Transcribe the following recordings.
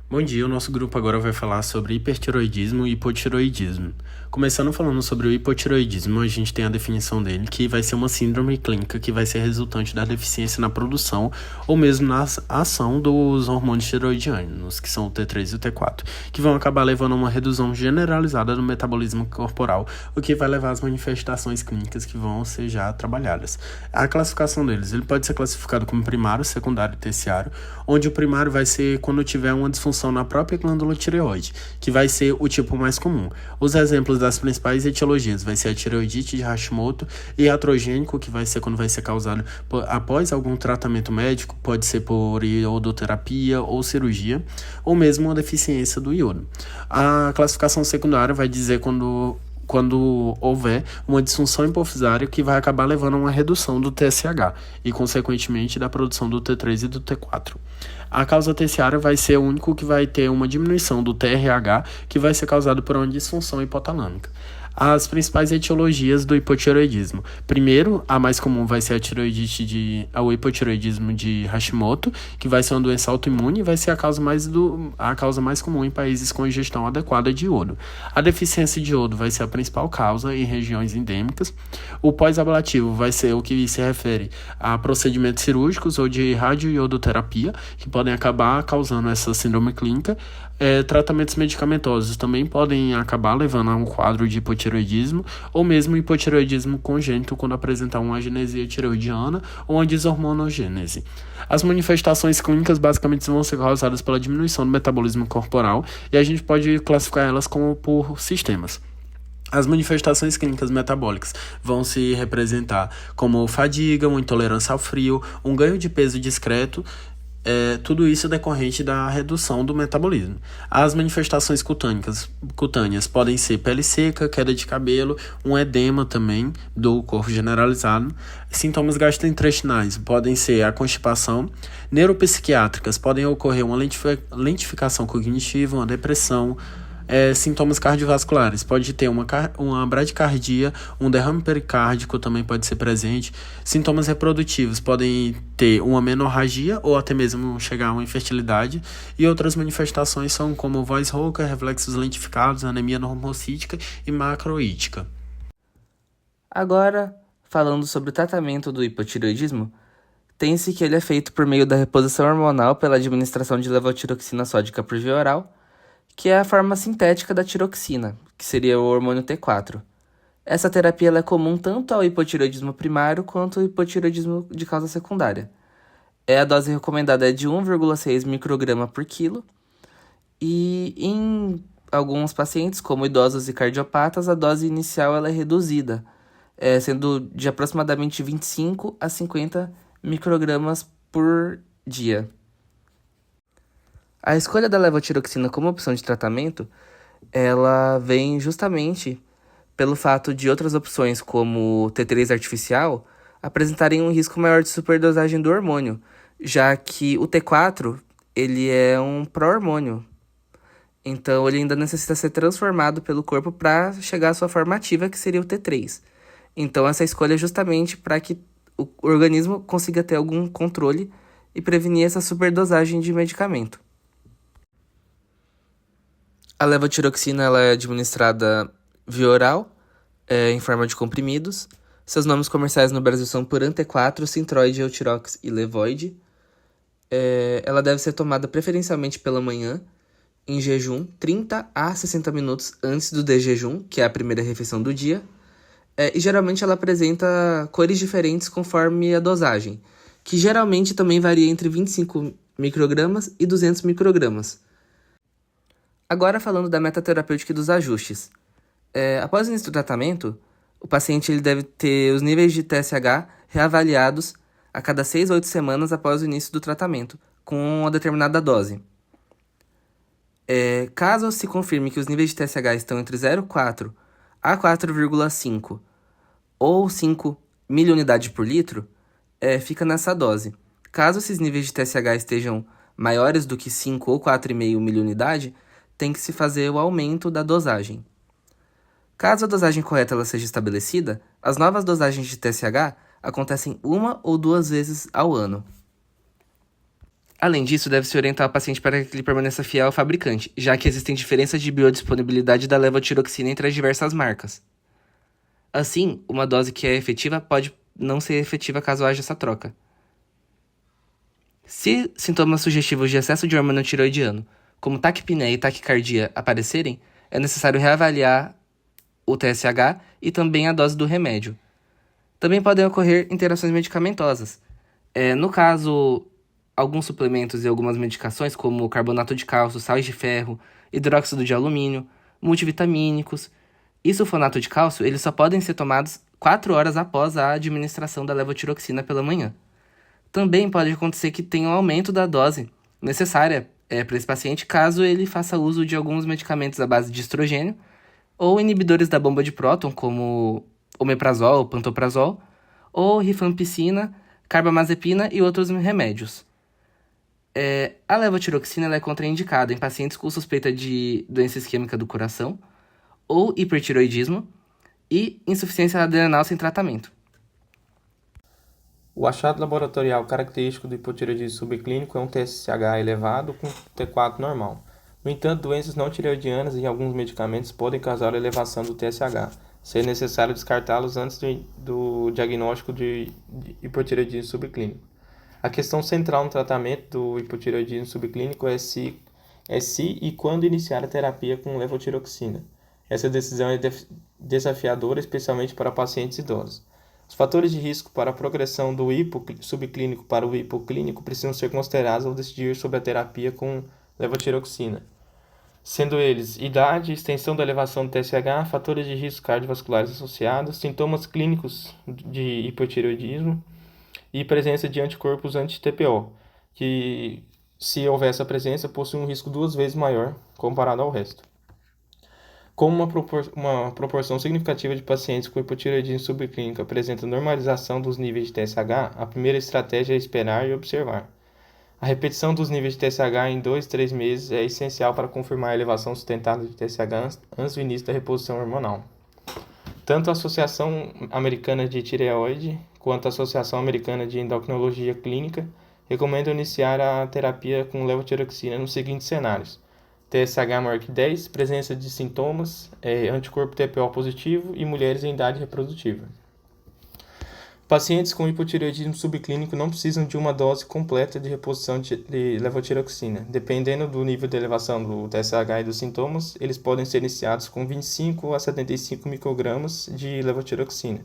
Bom dia, o nosso grupo agora vai falar sobre hipertiroidismo e hipotiroidismo. Começando falando sobre o hipotiroidismo, a gente tem a definição dele, que vai ser uma síndrome clínica que vai ser resultante da deficiência na produção ou mesmo na ação dos hormônios tiroidianos, que são o T3 e o T4, que vão acabar levando a uma redução generalizada do metabolismo corporal, o que vai levar às manifestações clínicas que vão ser já trabalhadas. A classificação deles, ele pode ser classificado como primário, secundário e terciário, onde o primário vai ser quando tiver uma disfunção na própria glândula tireoide, que vai ser o tipo mais comum. Os exemplos das principais etiologias vai ser a tireoidite de Hashimoto e iatrogênico, que vai ser quando vai ser causado após algum tratamento médico, pode ser por iodoterapia ou cirurgia, ou mesmo uma deficiência do iodo. A classificação secundária vai dizer quando houver uma disfunção hipofisária que vai acabar levando a uma redução do TSH e, consequentemente, da produção do T3 e do T4. A causa terciária vai ser o único que vai ter uma diminuição do TRH, que vai ser causado por uma disfunção hipotalâmica. As principais etiologias do hipotireoidismo. Primeiro, a mais comum vai ser o hipotireoidismo de Hashimoto, que vai ser uma doença autoimune e vai ser a causa mais comum em países com ingestão adequada de iodo. A deficiência de iodo vai ser a principal causa em regiões endêmicas. O pós-ablativo vai ser o que se refere a procedimentos cirúrgicos ou de radioiodoterapia, que podem acabar causando essa síndrome clínica. Tratamentos medicamentosos também podem acabar levando a um quadro de hipotireoidismo ou mesmo hipotireoidismo congênito quando apresentar uma agenesia tireoidiana ou uma deshormonogênese. As manifestações clínicas basicamente vão ser causadas pela diminuição do metabolismo corporal e a gente pode classificar elas como por sistemas. As manifestações clínicas metabólicas vão se representar como fadiga, uma intolerância ao frio, um ganho de peso discreto, tudo isso decorrente da redução do metabolismo. As manifestações cutâneas podem ser pele seca, queda de cabelo, um edema também do corpo generalizado. Sintomas gastrointestinais podem ser a constipação. Neuropsiquiátricas podem ocorrer uma lentificação cognitiva, uma depressão. Sintomas cardiovasculares, pode ter uma bradicardia, um derrame pericárdico também pode ser presente. Sintomas reprodutivos podem ter uma menorragia ou até mesmo chegar a uma infertilidade. E outras manifestações são como voz rouca, reflexos lentificados, anemia normocítica e macroítica. Agora, falando sobre o tratamento do hipotireoidismo, tem-se que ele é feito por meio da reposição hormonal pela administração de levotiroxina sódica por via oral, que é a forma sintética da tiroxina, que seria o hormônio T4. Essa terapia ela é comum tanto ao hipotireoidismo primário quanto ao hipotireoidismo de causa secundária. A dose recomendada é de 1,6 micrograma por quilo, e em alguns pacientes, como idosos e cardiopatas, a dose inicial ela é reduzida, sendo de aproximadamente 25 a 50 microgramas por dia. A escolha da levotiroxina como opção de tratamento, ela vem justamente pelo fato de outras opções, como o T3 artificial, apresentarem um risco maior de superdosagem do hormônio, já que o T4 ele é um pró-hormônio. Então, ele ainda necessita ser transformado pelo corpo para chegar à sua forma ativa, que seria o T3. Então, essa escolha é justamente para que o organismo consiga ter algum controle e prevenir essa superdosagem de medicamento. A levotiroxina ela é administrada via oral, em forma de comprimidos. Seus nomes comerciais no Brasil são Puran T4, Synthroid, Eutirox e Levoide. Ela deve ser tomada preferencialmente pela manhã, em jejum, 30 a 60 minutos antes do desjejum, que é a primeira refeição do dia. E geralmente ela apresenta cores diferentes conforme a dosagem, que geralmente também varia entre 25 microgramas e 200 microgramas. Agora falando da metaterapêutica e dos ajustes. Após o início do tratamento, o paciente ele deve ter os níveis de TSH reavaliados a cada 6 a 8 semanas após o início do tratamento, com uma determinada dose. Caso se confirme que os níveis de TSH estão entre 0,4 a 4,5 ou 5 miliunidades por litro, fica nessa dose. Caso esses níveis de TSH estejam maiores do que 5 ou 4,5 miliunidade, tem que se fazer o aumento da dosagem. Caso a dosagem correta ela seja estabelecida, as novas dosagens de TSH acontecem 1 ou 2 vezes ao ano. Além disso, deve-se orientar o paciente para que ele permaneça fiel ao fabricante, já que existem diferenças de biodisponibilidade da levotiroxina entre as diversas marcas. Assim, uma dose que é efetiva pode não ser efetiva caso haja essa troca. Se sintomas sugestivos de excesso de hormônio tiroidiano, como taquipneia e taquicardia, aparecerem, é necessário reavaliar o TSH e também a dose do remédio. Também podem ocorrer interações medicamentosas. No caso, alguns suplementos e algumas medicações, como carbonato de cálcio, sais de ferro, hidróxido de alumínio, multivitamínicos e sulfonato de cálcio, eles só podem ser tomados 4 horas após a administração da levotiroxina pela manhã. Também pode acontecer que tenha um aumento da dose necessária para esse paciente caso ele faça uso de alguns medicamentos à base de estrogênio ou inibidores da bomba de próton, como omeprazol, pantoprazol, ou rifampicina, carbamazepina e outros remédios. A levotiroxina ela é contraindicada em pacientes com suspeita de doença isquêmica do coração ou hipertiroidismo e insuficiência adrenal sem tratamento. O achado laboratorial característico do hipotireoidismo subclínico é um TSH elevado com T4 normal. No entanto, doenças não tireoidianas e alguns medicamentos podem causar elevação do TSH, sendo necessário descartá-los antes do diagnóstico de hipotireoidismo subclínico. A questão central no tratamento do hipotireoidismo subclínico é se e quando iniciar a terapia com levotiroxina. Essa decisão é desafiadora, especialmente para pacientes idosos. Os fatores de risco para a progressão do subclínico para o hipoclínico precisam ser considerados ao decidir sobre a terapia com levotiroxina, sendo eles idade, extensão da elevação do TSH, fatores de risco cardiovasculares associados, sintomas clínicos de hipotireoidismo e presença de anticorpos anti-TPO, que, se houver essa presença, possui um risco 2 vezes maior comparado ao resto. Como uma proporção significativa de pacientes com hipotireoidismo subclínico apresenta normalização dos níveis de TSH, a primeira estratégia é esperar e observar. A repetição dos níveis de TSH em 2-3 meses é essencial para confirmar a elevação sustentada de TSH antes do início da reposição hormonal. Tanto a Associação Americana de Tireoide quanto a Associação Americana de Endocrinologia Clínica recomendam iniciar a terapia com levotiroxina nos seguintes cenários: TSH maior que 10, presença de sintomas, anticorpo TPO positivo e mulheres em idade reprodutiva. Pacientes com hipotireoidismo subclínico não precisam de uma dose completa de reposição de levotiroxina. Dependendo do nível de elevação do TSH e dos sintomas, eles podem ser iniciados com 25 a 75 microgramas de levotiroxina.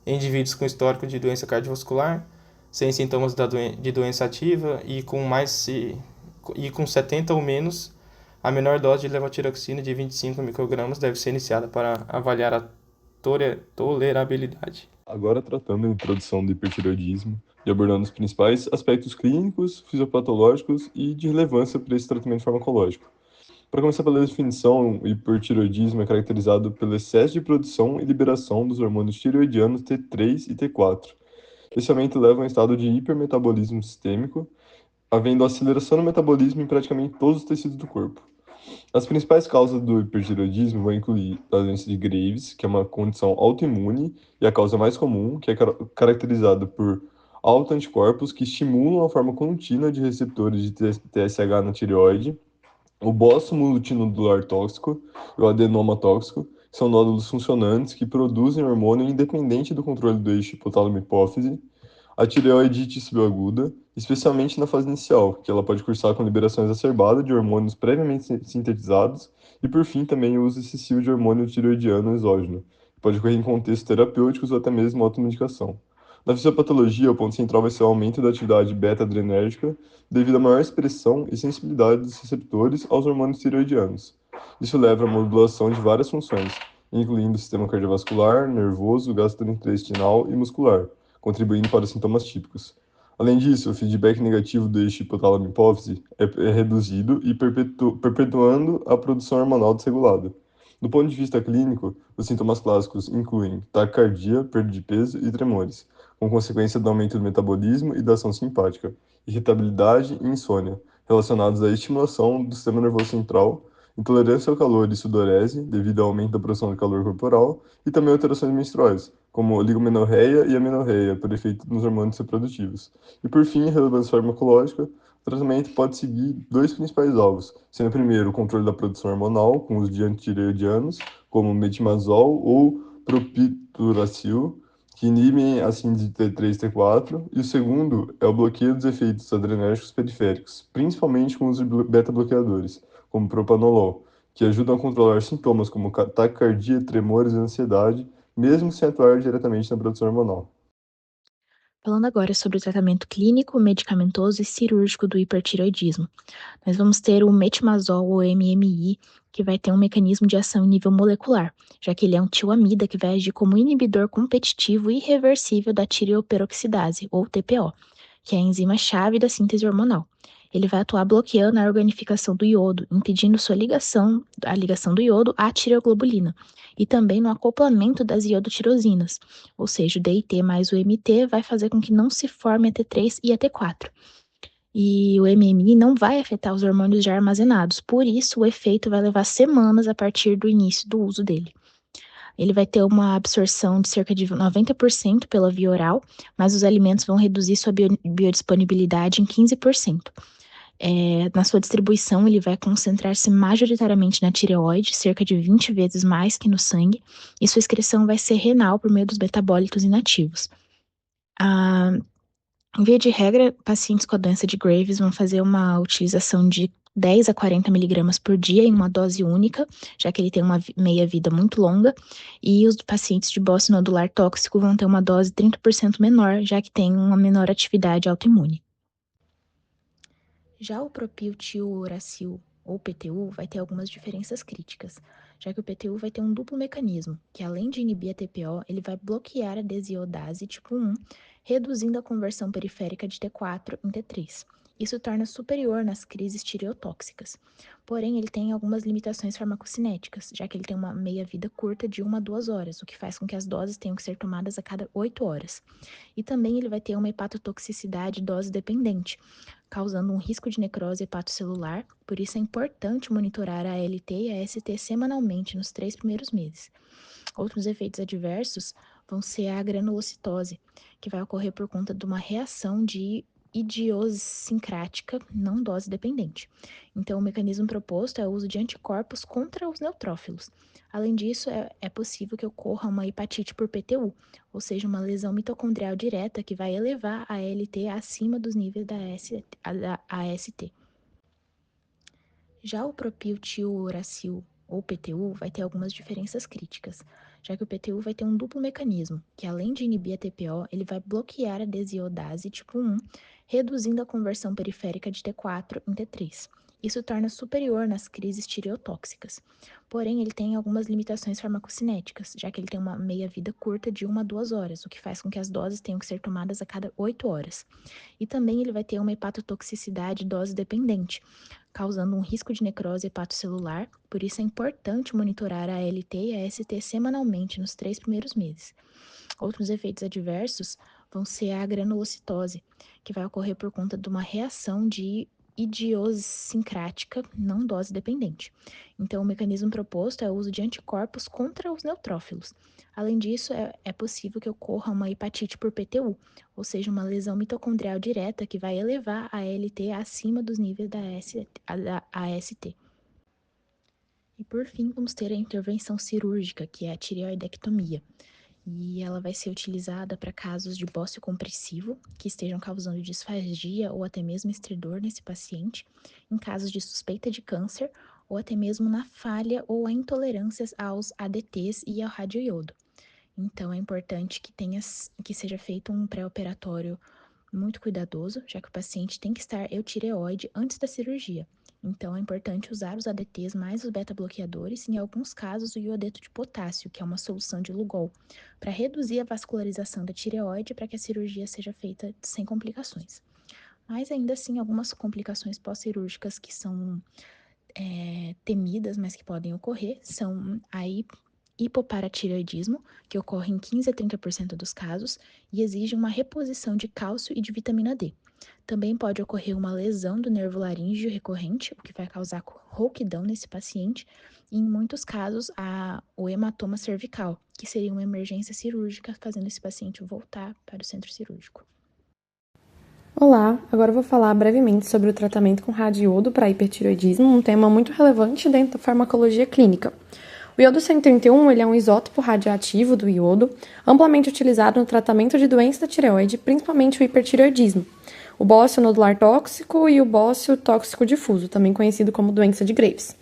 Em indivíduos com histórico de doença cardiovascular, sem sintomas de doença ativa e com 70 ou menos, a menor dose de levotiroxina de 25 microgramas deve ser iniciada para avaliar a tolerabilidade. Agora tratando a introdução do hipertireoidismo e abordando os principais aspectos clínicos, fisiopatológicos e de relevância para esse tratamento farmacológico. Para começar pela definição, o hipertireoidismo é caracterizado pelo excesso de produção e liberação dos hormônios tireoidianos T3 e T4. Esse aumento leva a um estado de hipermetabolismo sistêmico, havendo aceleração no metabolismo em praticamente todos os tecidos do corpo. As principais causas do hipertireoidismo vão incluir a doença de Graves, que é uma condição autoimune e a causa mais comum, que é caracterizada por autoanticorpos que estimulam a forma contínua de receptores de TSH na tireoide, o bócio multinodular tóxico e o adenoma tóxico, que são nódulos funcionantes que produzem hormônio independente do controle do eixo hipotálamo-hipófise, a tireoidite subaguda, especialmente na fase inicial, que ela pode cursar com liberação exacerbada de hormônios previamente sintetizados e, por fim, também o uso excessivo de hormônio tireoidiano exógeno, que pode ocorrer em contextos terapêuticos ou até mesmo automedicação. Na fisiopatologia, o ponto central vai ser o aumento da atividade beta-adrenérgica devido à maior expressão e sensibilidade dos receptores aos hormônios tireoidianos. Isso leva à modulação de várias funções, incluindo o sistema cardiovascular, nervoso, gastrointestinal e muscular, contribuindo para os sintomas típicos. Além disso, o feedback negativo do eixo hipotálamo-hipófise é reduzido e perpetuando a produção hormonal desregulada. Do ponto de vista clínico, os sintomas clássicos incluem taquicardia, perda de peso e tremores, com consequência do aumento do metabolismo e da ação simpática, irritabilidade e insônia, relacionados à estimulação do sistema nervoso central, intolerância ao calor e sudorese, devido ao aumento da produção de calor corporal, e também alterações menstruais, como oligomenorreia e amenorreia, por efeito nos hormônios reprodutivos. E por fim, a relevância farmacológica, o tratamento pode seguir dois principais alvos, sendo primeiro o controle da produção hormonal, com uso de antireoidianos, como metimazol ou propiluracil, que inibem a síntese de T3 e T4, e o segundo é o bloqueio dos efeitos adrenérgicos periféricos, principalmente com o uso de beta-bloqueadores, como propanolol, que ajudam a controlar sintomas como taquicardia, tremores e ansiedade, mesmo sem atuar diretamente na produção hormonal. Falando agora sobre o tratamento clínico, medicamentoso e cirúrgico do hipertireoidismo. Nós vamos ter o metimazol ou MMI, que vai ter um mecanismo de ação em nível molecular, já que ele é um tioamida que vai agir como inibidor competitivo e irreversível da tireoperoxidase, ou TPO, que é a enzima-chave da síntese hormonal. Ele vai atuar bloqueando a organificação do iodo, impedindo a ligação do iodo à tireoglobulina, e também no acoplamento das iodotirosinas, ou seja, o DIT mais o MT vai fazer com que não se forme a T3 e a T4. E o MMI não vai afetar os hormônios já armazenados, por isso o efeito vai levar semanas a partir do início do uso dele. Ele vai ter uma absorção de cerca de 90% pela via oral, mas os alimentos vão reduzir sua biodisponibilidade em 15%. Na sua distribuição, ele vai concentrar-se majoritariamente na tireoide, cerca de 20 vezes mais que no sangue, e sua excreção vai ser renal por meio dos metabólitos inativos. Em via de regra, pacientes com a doença de Graves vão fazer uma utilização de 10 a 40 miligramas por dia em uma dose única, já que ele tem uma meia-vida muito longa, e os pacientes de bócio nodular tóxico vão ter uma dose 30% menor, já que tem uma menor atividade autoimune. Já o propiltiuracil, ou PTU, vai ter algumas diferenças críticas, já que o PTU vai ter um duplo mecanismo, que além de inibir a TPO, ele vai bloquear a desiodase tipo 1, reduzindo a conversão periférica de T4 em T3. Isso torna superior nas crises tireotóxicas. Porém, ele tem algumas limitações farmacocinéticas, já que ele tem uma meia-vida curta de 1 a 2 horas, o que faz com que as doses tenham que ser tomadas a cada 8 horas. E também ele vai ter uma hepatotoxicidade dose-dependente, causando um risco de necrose hepatocelular, por isso é importante monitorar a ALT e a AST semanalmente nos 3 primeiros meses. Outros efeitos adversos vão ser a granulocitose, que vai ocorrer por conta de uma reação de idiosincrática não dose dependente. Então, o mecanismo proposto é o uso de anticorpos contra os neutrófilos. Além disso, é possível que ocorra uma hepatite por PTU, ou seja, uma lesão mitocondrial direta que vai elevar a ALT acima dos níveis da AST. Já o propiltiuracil, ou PTU, vai ter algumas diferenças críticas, já que o PTU vai ter um duplo mecanismo, que além de inibir a TPO, ele vai bloquear a desiodase tipo 1, reduzindo a conversão periférica de T4 em T3. Isso torna superior nas crises tireotóxicas. Porém, ele tem algumas limitações farmacocinéticas, já que ele tem uma meia-vida curta de 1 a 2 horas, o que faz com que as doses tenham que ser tomadas a cada 8 horas. E também ele vai ter uma hepatotoxicidade dose-dependente, causando um risco de necrose hepatocelular, por isso é importante monitorar a ALT e a AST semanalmente nos 3 primeiros meses. Outros efeitos adversos vão ser a granulocitose, que vai ocorrer por conta de uma reação de idiosincrática não dose dependente. Então, o mecanismo proposto é o uso de anticorpos contra os neutrófilos. Além disso, é possível que ocorra uma hepatite por PTU, ou seja, uma lesão mitocondrial direta que vai elevar a ALT acima dos níveis da AST. E por fim, vamos ter a intervenção cirúrgica, que é a tireoidectomia. E ela vai ser utilizada para casos de bócio compressivo que estejam causando disfagia ou até mesmo estridor nesse paciente, em casos de suspeita de câncer ou até mesmo na falha ou a intolerâncias aos ADTs e ao radioiodo. Então, é importante que seja feito um pré-operatório muito cuidadoso, já que o paciente tem que estar eutireoide antes da cirurgia. Então, é importante usar os ADTs mais os beta-bloqueadores e, em alguns casos, o iodeto de potássio, que é uma solução de Lugol, para reduzir a vascularização da tireoide para que a cirurgia seja feita sem complicações. Mas, ainda assim, algumas complicações pós-cirúrgicas que são temidas, mas que podem ocorrer, são a hipoparatireoidismo, que ocorre em 15 a 30% dos casos e exige uma reposição de cálcio e de vitamina D. Também pode ocorrer uma lesão do nervo laríngeo recorrente, o que vai causar rouquidão nesse paciente, e em muitos casos o hematoma cervical, que seria uma emergência cirúrgica, fazendo esse paciente voltar para o centro cirúrgico. Olá, agora eu vou falar brevemente sobre o tratamento com radiodo para hipertireoidismo, um tema muito relevante dentro da farmacologia clínica. O iodo 131 ele é um isótopo radioativo do iodo, amplamente utilizado no tratamento de doenças da tireoide, principalmente o hipertireoidismo, o bócio nodular tóxico e o bócio tóxico difuso, também conhecido como doença de Graves.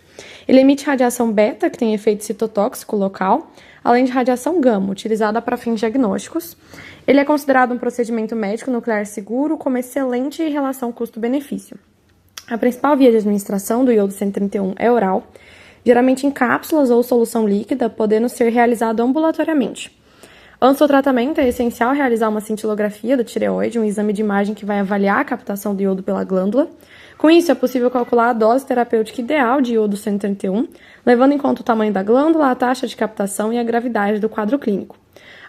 Ele emite radiação beta, que tem efeito citotóxico local, além de radiação gama, utilizada para fins diagnósticos. Ele é considerado um procedimento médico nuclear seguro, com excelente relação custo-benefício. A principal via de administração do iodo 131 é oral, geralmente em cápsulas ou solução líquida, podendo ser realizado ambulatoriamente. Antes do tratamento, é essencial realizar uma cintilografia da tireoide, um exame de imagem que vai avaliar a captação do iodo pela glândula. Com isso, é possível calcular a dose terapêutica ideal de iodo 131, levando em conta o tamanho da glândula, a taxa de captação e a gravidade do quadro clínico.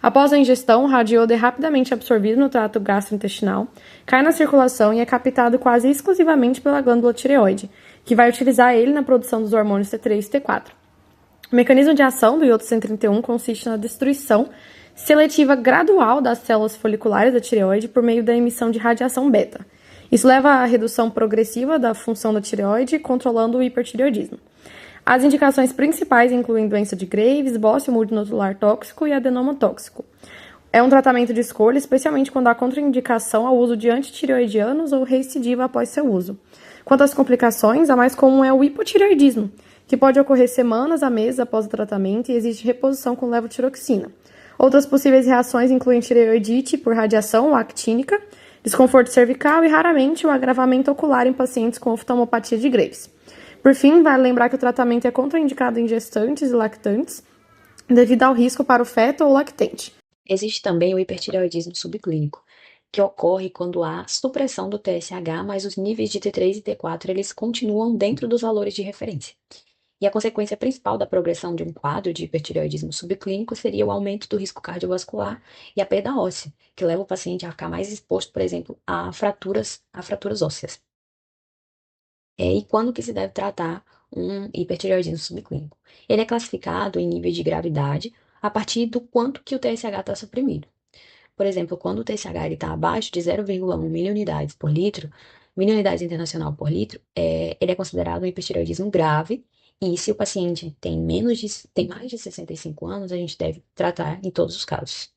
Após a ingestão, o radiodo é rapidamente absorvido no trato gastrointestinal, cai na circulação e é captado quase exclusivamente pela glândula tireoide, que vai utilizar ele na produção dos hormônios T3 e T4. O mecanismo de ação do iodo 131 consiste na destruição seletiva gradual das células foliculares da tireoide por meio da emissão de radiação beta. Isso leva à redução progressiva da função da tireoide, controlando o hipertireoidismo. As indicações principais incluem doença de Graves, bócio multinodular tóxico e adenoma tóxico. É um tratamento de escolha, especialmente quando há contraindicação ao uso de antitireoidianos ou recidiva após seu uso. Quanto às complicações, a mais comum é o hipotireoidismo, que pode ocorrer semanas a meses após o tratamento e existe reposição com levotiroxina. Outras possíveis reações incluem tireoidite por radiação actínica, desconforto cervical e, raramente, o agravamento ocular em pacientes com oftalmopatia de Graves. Por fim, vale lembrar que o tratamento é contraindicado em gestantes e lactantes, devido ao risco para o feto ou lactente. Existe também o hipertireoidismo subclínico, que ocorre quando há supressão do TSH, mas os níveis de T3 e T4 eles continuam dentro dos valores de referência. E a consequência principal da progressão de um quadro de hipertireoidismo subclínico seria o aumento do risco cardiovascular e a perda óssea, que leva o paciente a ficar mais exposto, por exemplo, a fraturas ósseas. E quando que se deve tratar um hipertireoidismo subclínico? Ele é classificado em níveis de gravidade a partir do quanto que o TSH está suprimido. Por exemplo, quando o TSH está abaixo de 0,1 miliunidades por litro, miliunidades internacional por litro, ele é considerado um hipertireoidismo grave, e se o paciente tem mais de 65 anos, a gente deve tratar em todos os casos.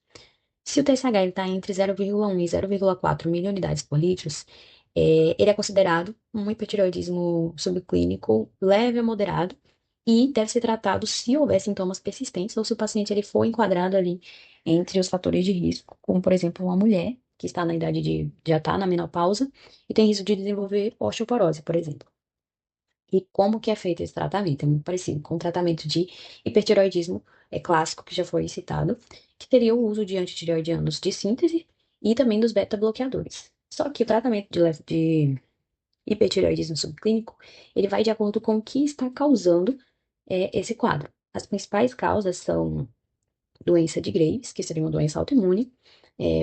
Se o TSH está entre 0,1 e 0,4 miliunidades por litro, ele é considerado um hipertireoidismo subclínico leve a moderado e deve ser tratado se houver sintomas persistentes ou se o paciente ele for enquadrado ali entre os fatores de risco, como, por exemplo, uma mulher que está na idade de já está na menopausa e tem risco de desenvolver osteoporose, por exemplo. E como que é feito esse tratamento? É muito parecido com o tratamento de hipertireoidismo clássico, que já foi citado, que teria o uso de antitireoidianos de síntese e também dos beta-bloqueadores. Só que o tratamento de hipertireoidismo subclínico, ele vai de acordo com o que está causando esse quadro. As principais causas são doença de Graves, que seria uma doença autoimune,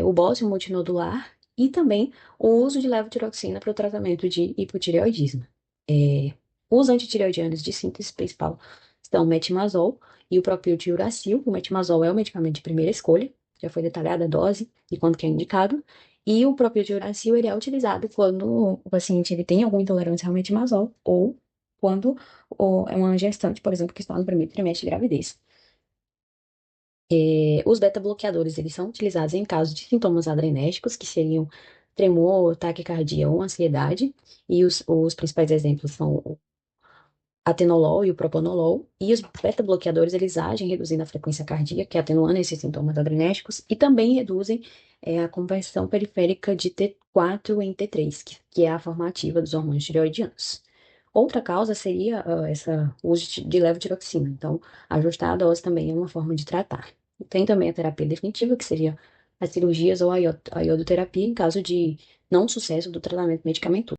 o bócio multinodular e também o uso de levotiroxina para o tratamento de hipotireoidismo. Os antitireoidianos de síntese principal são o metimazol e o propiltiuracil. O metimazol é o medicamento de primeira escolha, já foi detalhada a dose e quando que é indicado. E o propiltiuracil ele é utilizado quando o paciente ele tem alguma intolerância ao metimazol ou quando é uma gestante, por exemplo, que está no primeiro trimestre de gravidez. Os beta-bloqueadores eles são utilizados em casos de sintomas adrenérgicos, que seriam tremor, taquicardia ou ansiedade. E os principais exemplos são o atenolol e o propanolol. E os beta-bloqueadores eles agem reduzindo a frequência cardíaca, atenuando esses sintomas adrenérgicos, e também reduzem a conversão periférica de T4 em T3, que é a forma ativa dos hormônios tireoidianos. Outra causa seria o uso de levotiroxina. Então, ajustar a dose também é uma forma de tratar. Tem também a terapia definitiva, que seria as cirurgias ou a iodoterapia, em caso de não sucesso do tratamento medicamentoso.